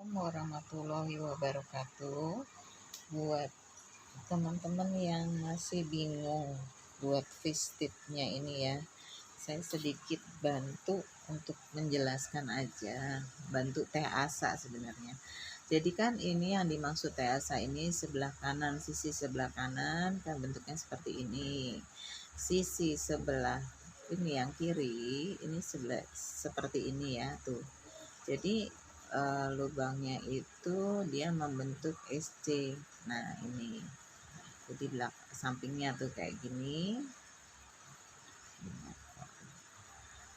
Warahmatullahi wabarakatuh. Buat teman-teman yang masih bingung buat fish tip-nya ini ya, saya sedikit bantu untuk menjelaskan aja, bantu teh asa sebenarnya. Jadi kan ini yang dimaksud teh asa ini sebelah kanan, sisi sebelah kanan kan bentuknya seperti ini. Sisi sebelah ini yang kiri ini sebelah seperti ini ya tuh. Jadi lubangnya itu dia membentuk SC. Nah ini, jadi sampingnya tuh kayak gini.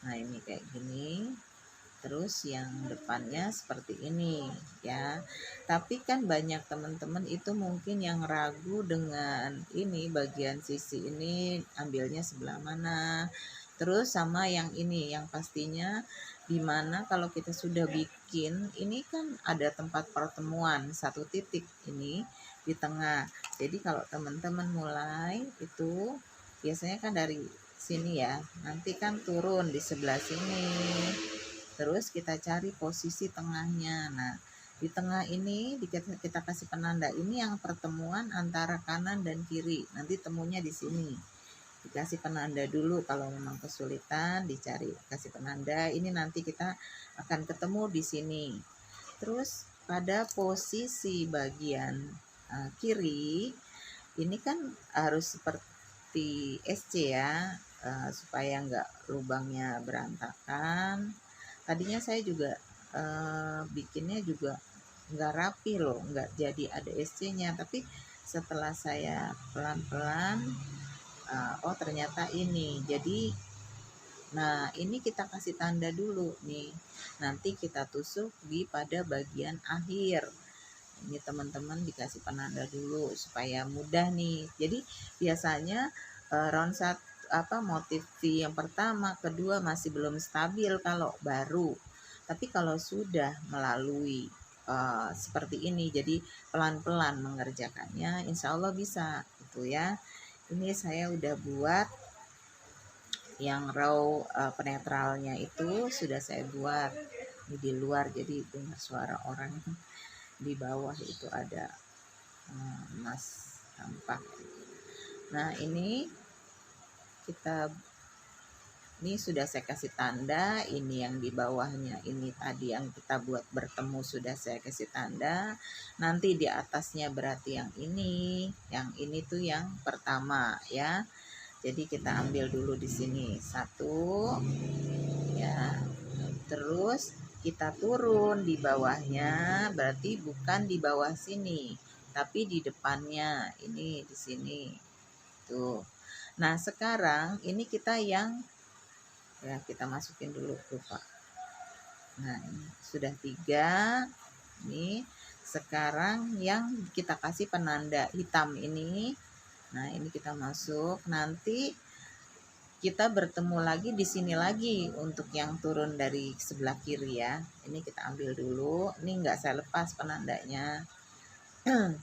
Nah ini kayak gini. Terus yang depannya seperti ini ya. Tapi kan banyak teman-teman itu mungkin yang ragu dengan ini bagian sisi ini ambilnya sebelah mana. Terus sama yang ini yang pastinya dimana kalau kita sudah bikin ini kan ada tempat pertemuan satu titik ini di tengah. Jadi kalau teman-teman mulai itu biasanya kan dari sini ya, nanti kan turun di sebelah sini. Terus kita cari posisi tengahnya. Nah, di tengah ini kita kasih penanda. Ini yang pertemuan antara kanan dan kiri. Nanti temunya di sini. Dikasih penanda dulu kalau memang kesulitan, dicari kasih penanda. Ini nanti kita akan ketemu di sini. Terus pada posisi bagian kiri, ini kan harus seperti SC ya, supaya nggak lubangnya berantakan. Tadinya saya juga bikinnya juga nggak rapi loh, nggak jadi ada SC-nya. Tapi setelah saya pelan-pelan, oh ternyata ini. Jadi, nah ini kita kasih tanda dulu nih. Nanti kita tusuk di pada bagian akhir. Ini teman-teman dikasih penanda dulu supaya mudah nih. Jadi biasanya round motif V yang pertama, kedua masih belum stabil kalau baru. Tapi kalau sudah melalui seperti ini, jadi pelan-pelan mengerjakannya, insya Allah bisa gitu ya. Ini saya udah buat yang raw penetralnya itu sudah saya buat. Ini di luar jadi dengar suara orang. Di bawah itu ada emas sampah. Nah ini sudah saya kasih tanda. Ini yang di bawahnya ini tadi yang kita buat bertemu sudah saya kasih tanda. Nanti di atasnya berarti yang ini tuh yang pertama ya. Jadi kita ambil dulu di sini satu ya. Terus kita turun di bawahnya, berarti bukan di bawah sini, tapi di depannya. Ini di sini. Tuh. Nah, sekarang ini kita yang ya kita masukin dulu lupa. Nah, ini sudah 3. Ini sekarang yang kita kasih penanda hitam ini. Nah, ini kita masuk. Nanti kita bertemu lagi di sini lagi untuk yang turun dari sebelah kiri ya. Ini kita ambil dulu. Ini enggak saya lepas penandanya. 1,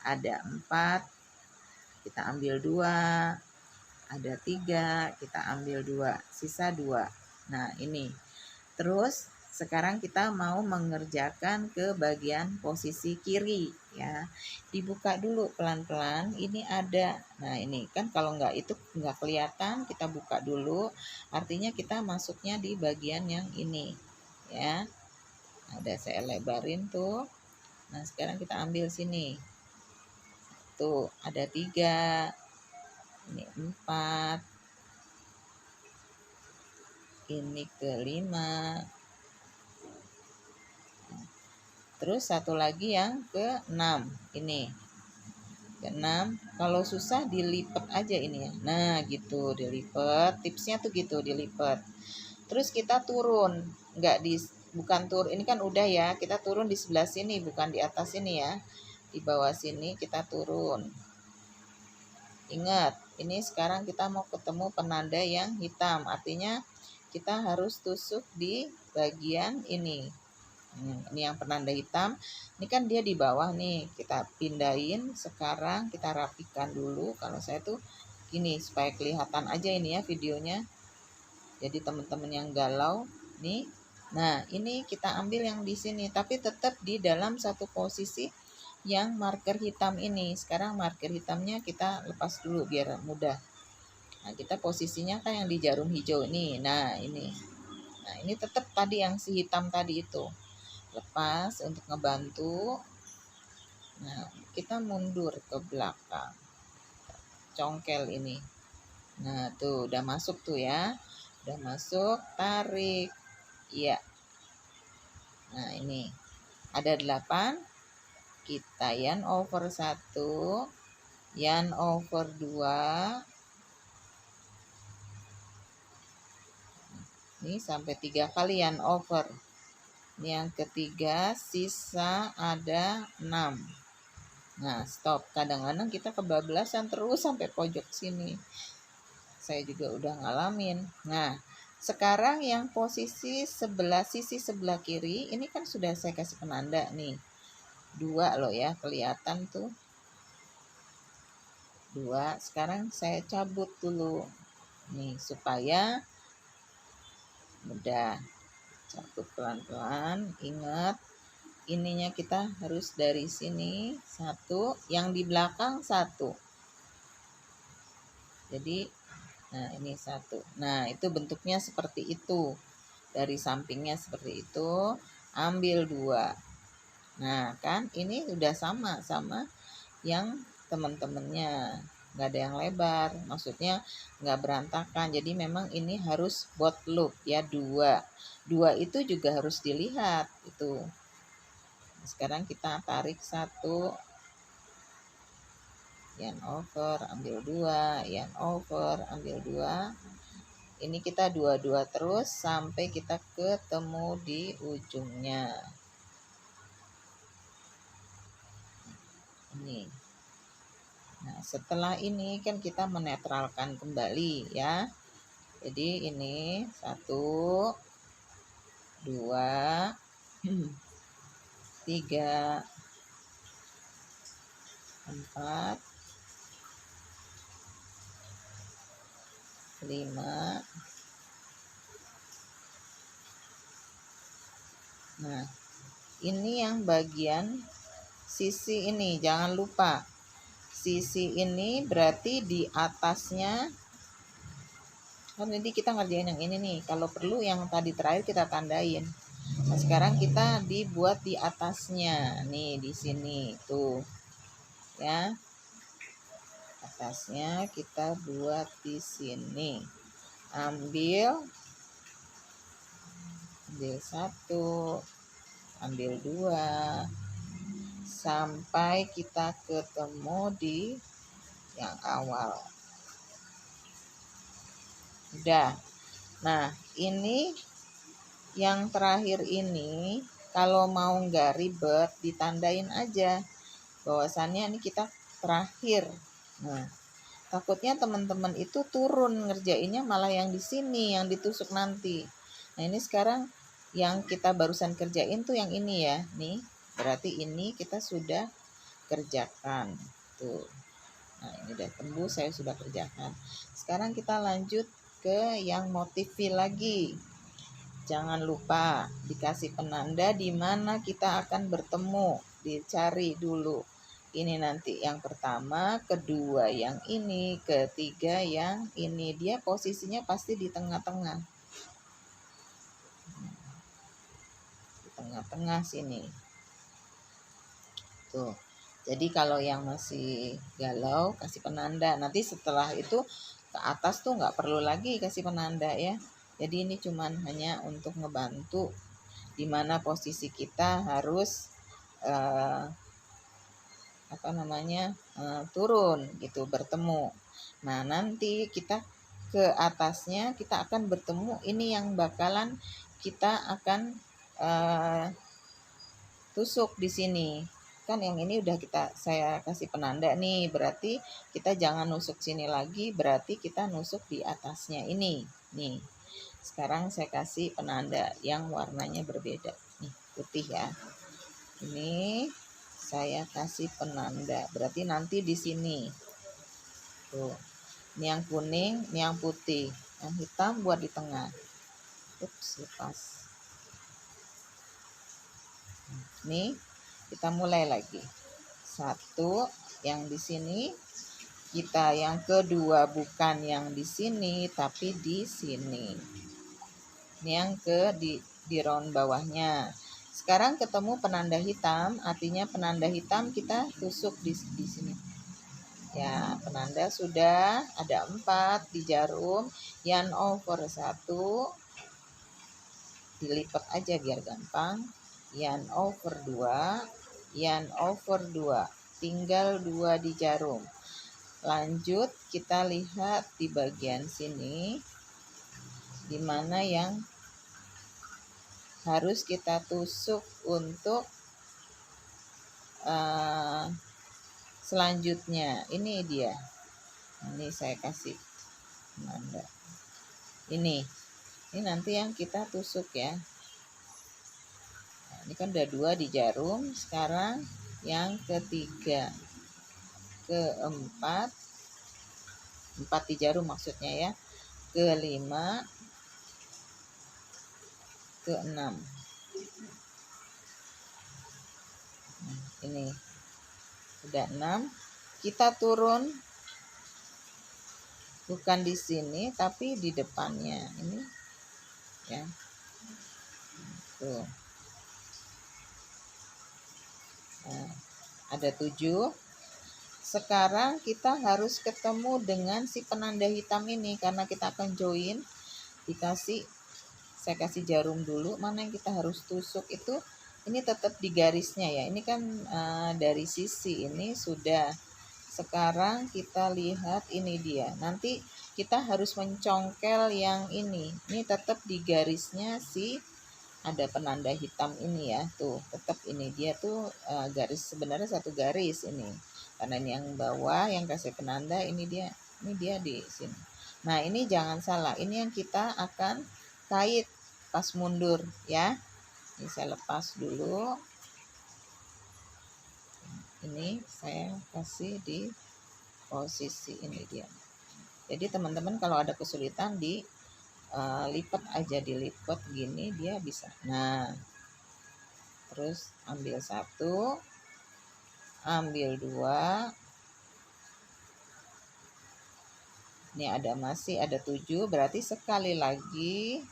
ada 4, kita ambil 2, ada 3, kita ambil 2, sisa 2. Nah ini. Terus sekarang kita mau mengerjakan ke bagian posisi kiri ya. Dibuka dulu pelan-pelan. Ini ada. Nah ini kan kalau nggak itu nggak kelihatan, kita buka dulu. Artinya kita masuknya di bagian yang ini ya. Ada saya lebarin tuh. Nah sekarang kita ambil sini. Tuh ada 3. Ini 4. Ini ke-5. Terus satu lagi yang ke-6 ini. Ke-6, kalau susah dilipat aja ini ya. Nah, gitu dilipat. Tipsnya tuh gitu dilipat. Terus kita turun, bukan turun. Ini kan udah ya, kita turun di sebelah sini, bukan di atas sini ya. Di bawah sini kita turun. Ingat, ini sekarang kita mau ketemu penanda yang hitam. Artinya kita harus tusuk di bagian ini. Ini yang penanda hitam. Ini kan dia di bawah nih. Kita pindahin. Sekarang kita rapikan dulu. Kalau saya tuh gini supaya kelihatan aja ini ya videonya. Jadi teman-teman yang galau nih Nah, ini kita ambil yang di sini, tapi tetap di dalam satu posisi yang marker hitam ini. Sekarang marker hitamnya kita lepas dulu biar mudah. Nah, kita posisinya kan yang di jarum hijau nih. Nah, ini. Nah, ini tetap tadi yang si hitam tadi itu. Lepas untuk ngebantu. Nah, kita mundur ke belakang. Congkel ini. Nah, tuh udah masuk tuh ya. Udah masuk, tarik. Iya. Nah, ini. Ada 8. Kita yarn over 1. Yarn over 2. Ini sampai 3 kali yarn over. Ini yang ketiga, sisa ada 6. Nah, stop. Kadang-kadang kita kebablasan terus sampai pojok sini. Saya juga udah ngalamin. Nah, sekarang yang posisi sisi sebelah kiri, ini kan sudah saya kasih penanda nih. 2 loh ya, kelihatan tuh. 2. Sekarang saya cabut dulu. Nih, supaya mudah. Cabut pelan-pelan. Ingat, ininya kita harus dari sini 1, yang di belakang 1. Jadi, nah ini 1. Nah, itu bentuknya seperti itu. Dari sampingnya seperti itu, ambil 2. Nah, kan ini udah sama yang teman-temannya. Nggak ada yang lebar, maksudnya nggak berantakan. Jadi memang ini harus bot loop ya, 2. 2 itu juga harus dilihat itu. Sekarang kita tarik 1, yarn over, ambil 2, yarn over, ambil 2. Ini kita 2 terus sampai kita ketemu di ujungnya. Ini. Nah, setelah ini kan kita menetralkan kembali ya. Jadi ini 1, 2, 3, 4, 5. Nah, ini yang bagian sisi ini, jangan lupa. Sisi ini berarti di atasnya. Kan jadi kita ngerjain yang ini nih. Kalau perlu yang tadi terakhir kita tandain. Nah, sekarang kita dibuat di atasnya. Nih, di sini tuh. Ya. Atasnya kita buat di sini. Ambil 1, ambil 2, sampai kita ketemu di yang awal. Udah. Nah, ini yang terakhir ini kalau mau nggak ribet ditandain aja bahwasannya ini kita terakhir. Nah, takutnya teman-teman itu turun ngerjainnya malah yang di sini yang ditusuk nanti. Nah, ini sekarang yang kita barusan kerjain tuh yang ini ya. Nih, berarti ini kita sudah kerjakan. Tuh. Nah, ini udah tembus, saya sudah kerjakan. Sekarang kita lanjut ke yang motif V lagi. Jangan lupa dikasih penanda di mana kita akan bertemu. Dicari dulu. Ini nanti yang pertama, kedua yang ini, ketiga yang ini. Dia posisinya pasti di tengah-tengah. Di tengah-tengah sini. Tuh. Jadi kalau yang masih galau, kasih penanda. Nanti setelah itu ke atas tuh nggak perlu lagi kasih penanda ya. Jadi ini cuman hanya untuk ngebantu di mana posisi kita harus turun gitu, bertemu. Nah, nanti kita ke atasnya kita akan bertemu, ini yang bakalan kita akan tusuk di sini. Kan yang ini udah saya kasih penanda nih, berarti kita jangan nusuk sini lagi, berarti kita nusuk di atasnya ini. Nih. Sekarang saya kasih penanda yang warnanya berbeda. Nih, putih ya. Ini saya kasih penanda, berarti nanti di sini. Tuh. Ini yang kuning, ini yang putih. Yang hitam buat di tengah. Ups, lepas. nih kita mulai lagi. 1 yang di sini, kita yang kedua bukan yang di sini tapi di sini. Ini yang di round bawahnya. Sekarang ketemu penanda hitam, artinya penanda hitam kita tusuk di sini. Ya, penanda sudah ada 4 di jarum, yarn over 1, dilipat aja biar gampang. Yarn over 2, yarn over 2, tinggal 2 di jarum. Lanjut kita lihat di bagian sini, dimana yang harus kita tusuk untuk selanjutnya. Ini dia, ini saya kasih penanda ini nanti yang kita tusuk ya. Nah, ini kan udah 2 di jarum. Sekarang yang ketiga, keempat, 4 di jarum maksudnya ya, kelima, keenam. Nah, ini udah 6. Kita turun bukan di sini tapi di depannya ini ya. Tuh. Nah, ada 7. Sekarang kita harus ketemu dengan si penanda hitam ini karena kita akan join. Saya kasih jarum dulu, mana yang kita harus tusuk itu. Ini tetap di garisnya ya. Ini kan dari sisi ini sudah. Sekarang kita lihat ini dia. Nanti kita harus mencongkel yang ini. Ini tetap di garisnya ada penanda hitam ini ya. Tuh, tetap ini dia tuh garis, sebenarnya satu garis ini. Karena ini yang bawah yang kasih penanda, ini dia di sini. Nah, ini jangan salah. Ini yang kita akan kait pas mundur ya. Ini saya lepas dulu. Ini saya kasih di posisi ini dia. Jadi teman-teman kalau ada kesulitan lipat aja, dilipat gini dia bisa. Nah, terus ambil 1, ambil 2. Ini masih ada 7, berarti sekali lagi.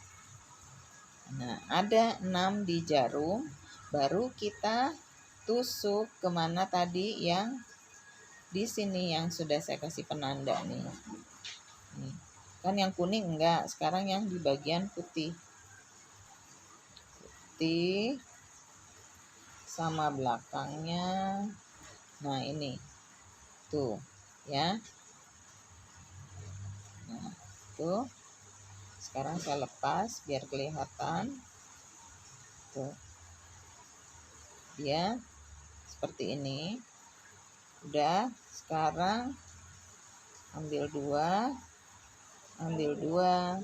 Nah, ada 6 di jarum, baru kita tusuk kemana tadi yang di sini yang sudah saya kasih penanda nih. Nih. Kan yang kuning enggak, sekarang yang di bagian putih. Putih sama belakangnya. Nah, ini. Tuh, ya. Nah, tuh. Sekarang saya lepas biar kelihatan. Tuh. Dia seperti ini. Udah, sekarang ambil 2, ambil 2,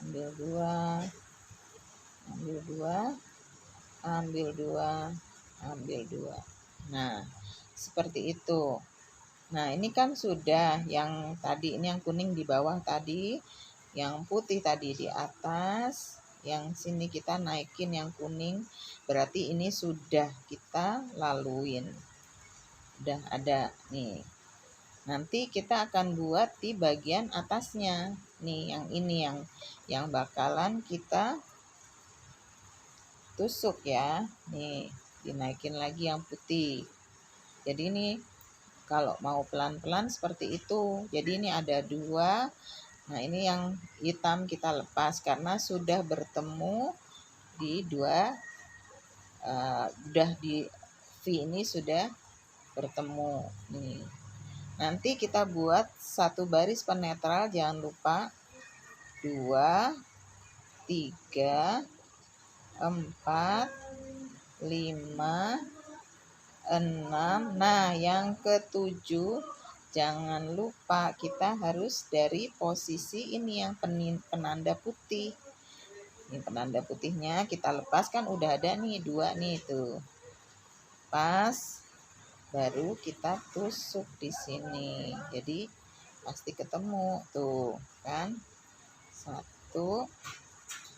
ambil 2, ambil 2, ambil 2, ambil 2. Nah, seperti itu. Nah, ini kan sudah yang tadi, ini yang kuning di bawah tadi, yang putih tadi di atas, yang sini kita naikin yang kuning, berarti ini sudah kita laluin. Udah ada nih. Nanti kita akan buat di bagian atasnya. Nih, yang ini yang bakalan kita tusuk ya. Nih, dinaikin lagi yang putih. Jadi ini kalau mau pelan-pelan seperti itu. Jadi ini ada 2. Nah, ini yang hitam kita lepas karena sudah bertemu di 2. Udah di V ini sudah bertemu. Nih. Nanti kita buat 1 baris penetral, jangan lupa. 2, 3, 4, 5, 6. Nah, yang ke-7 jangan lupa kita harus dari posisi ini yang penanda putih. Ini penanda putihnya kita lepaskan, udah ada nih 2 nih tuh. Pas baru kita tusuk di sini. Jadi pasti ketemu tuh kan. 1,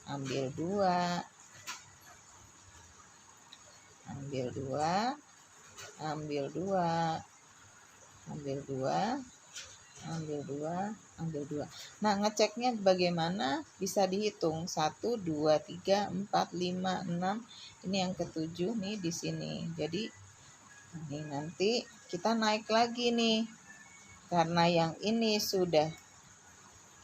ambil 2, ambil 2, ambil 2, ambil 2, ambil 2, ambil 2. Nah, ngeceknya bagaimana? Bisa dihitung 1, 2, 3, 4, 5, 6. Ini yang ketujuh nih di sini. Jadi ini nanti kita naik lagi nih. Karena yang ini sudah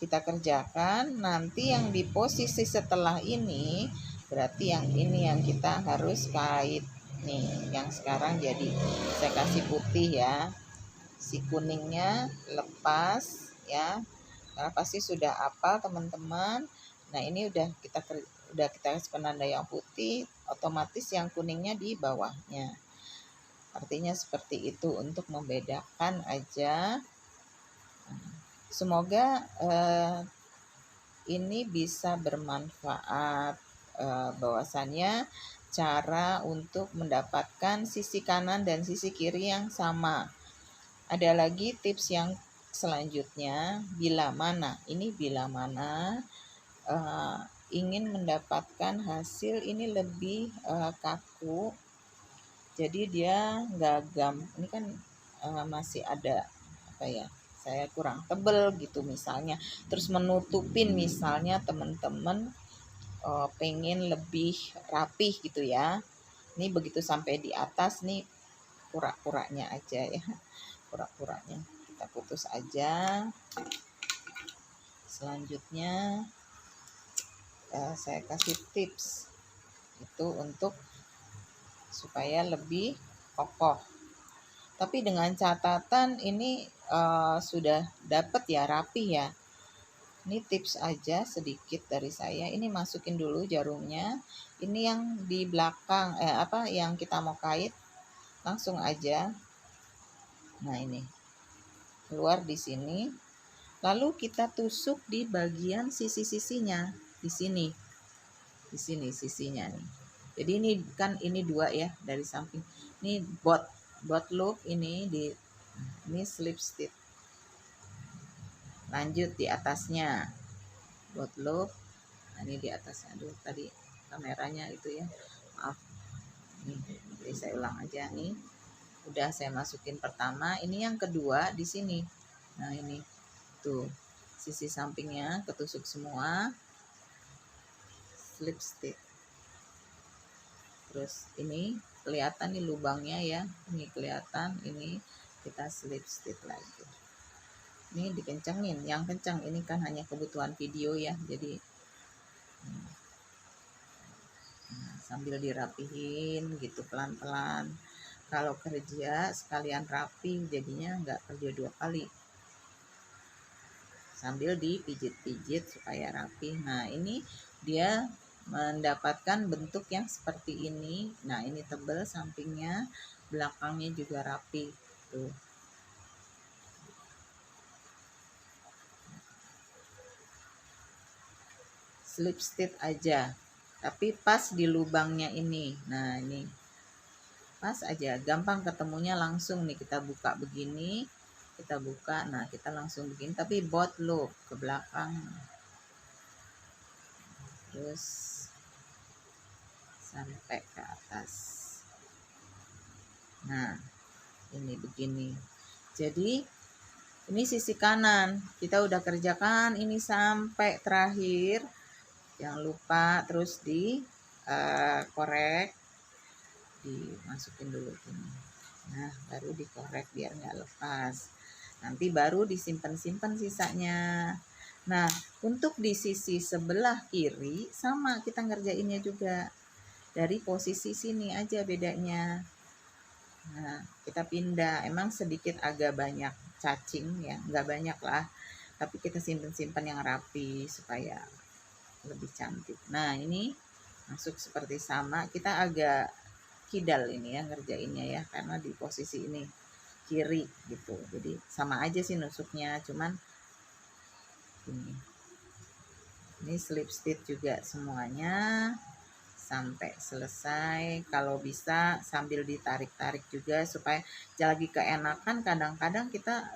kita kerjakan, nanti yang di posisi setelah ini berarti yang ini yang kita harus kait nih. Yang sekarang jadi saya kasih putih ya. Si kuningnya lepas ya, karena pasti sudah hafal teman-teman. Nah, ini udah kita kasih penanda yang putih, otomatis yang kuningnya di bawahnya. Artinya seperti itu untuk membedakan aja. Semoga ini bisa bermanfaat, bahwasannya cara untuk mendapatkan sisi kanan dan sisi kiri yang sama. Ada lagi tips yang selanjutnya, bila mana. Ini bila mana ingin mendapatkan hasil ini lebih kaku. Jadi dia nggak ini kan masih ada apa ya? Saya kurang tebel gitu misalnya. Terus menutupin misalnya teman-teman pengen lebih rapih gitu ya. Ini begitu sampai di atas nih pura-puranya aja ya. Pura-puranya kita putus aja. Selanjutnya saya kasih tips itu untuk supaya lebih kokoh, tapi dengan catatan ini sudah dapat ya rapi ya. Ini tips aja sedikit dari saya. Ini masukin dulu jarumnya. Ini yang di belakang yang kita mau kait langsung aja. Nah, ini keluar di sini, lalu kita tusuk di bagian sisi-sisinya di sini sisinya nih. Jadi ini kan ini 2 ya dari samping. Ini bot loop ini slip stitch. Lanjut di atasnya bot loop. Nah, ini di atasnya. Aduh, tadi kameranya itu ya, maaf. Jadi saya ulang aja nih. Udah saya masukin pertama, ini yang kedua di sini. Nah, ini tuh sisi sampingnya ketusuk semua, slip stitch. Terus ini kelihatan nih lubangnya ya, ini kelihatan, ini kita slip stitch lagi. Ini dikencengin, yang kencang ini kan hanya kebutuhan video ya, jadi sambil dirapihin gitu pelan-pelan. Kalau kerja sekalian rapi, jadinya nggak kerja 2 kali. Sambil dipijit-pijit supaya rapi. Nah, ini dia mendapatkan bentuk yang seperti ini. Nah, ini tebal sampingnya, belakangnya juga rapi. Tuh. Slip stitch aja. Tapi pas di lubangnya ini. Nah, ini pas aja, gampang ketemunya langsung nih, kita buka begini, kita buka, nah kita langsung begini, tapi bot loop ke belakang, terus sampai ke atas. Nah, ini begini. Jadi ini sisi kanan kita udah kerjakan ini sampai terakhir. Jangan lupa terus di korek, dimasukin dulu ini. Nah, baru dikorek biar nggak lepas. Nanti baru disimpan sisanya. Nah, untuk di sisi sebelah kiri sama kita ngerjainnya juga. Dari posisi sini aja bedanya. Nah, kita pindah. Emang sedikit agak banyak cacing ya, nggak banyak lah. Tapi kita simpan yang rapi supaya lebih cantik. Nah, ini masuk seperti sama. Kita agak kidal ini ya ngerjainnya ya, karena di posisi ini kiri gitu. Jadi sama aja sih nusuknya, cuman ini slip stitch juga semuanya sampai selesai. Kalau bisa sambil ditarik-tarik juga supaya lagi keenakan. Kadang-kadang kita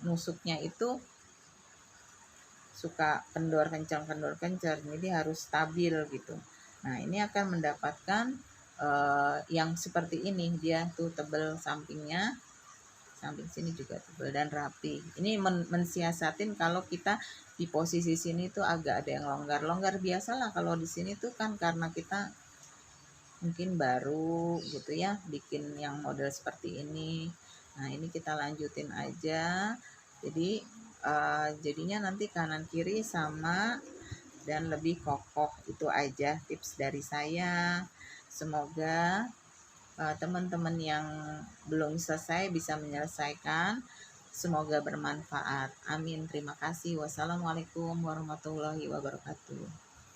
nusuknya itu suka kendor kencang, jadi harus stabil gitu. Nah, ini akan mendapatkan yang seperti ini, dia tuh tebel sampingnya, samping sini juga tebel dan rapi. Ini mensiasatin kalau kita di posisi sini tuh agak ada yang longgar biasalah kalau di sini tuh kan karena kita mungkin baru gitu ya bikin yang model seperti ini. Nah ini kita lanjutin aja, jadi jadinya nanti kanan kiri sama dan lebih kokoh. Itu aja tips dari saya. Semoga teman-teman yang belum selesai bisa menyelesaikan. Semoga bermanfaat. Amin. Terima kasih. Wassalamualaikum warahmatullahi wabarakatuh.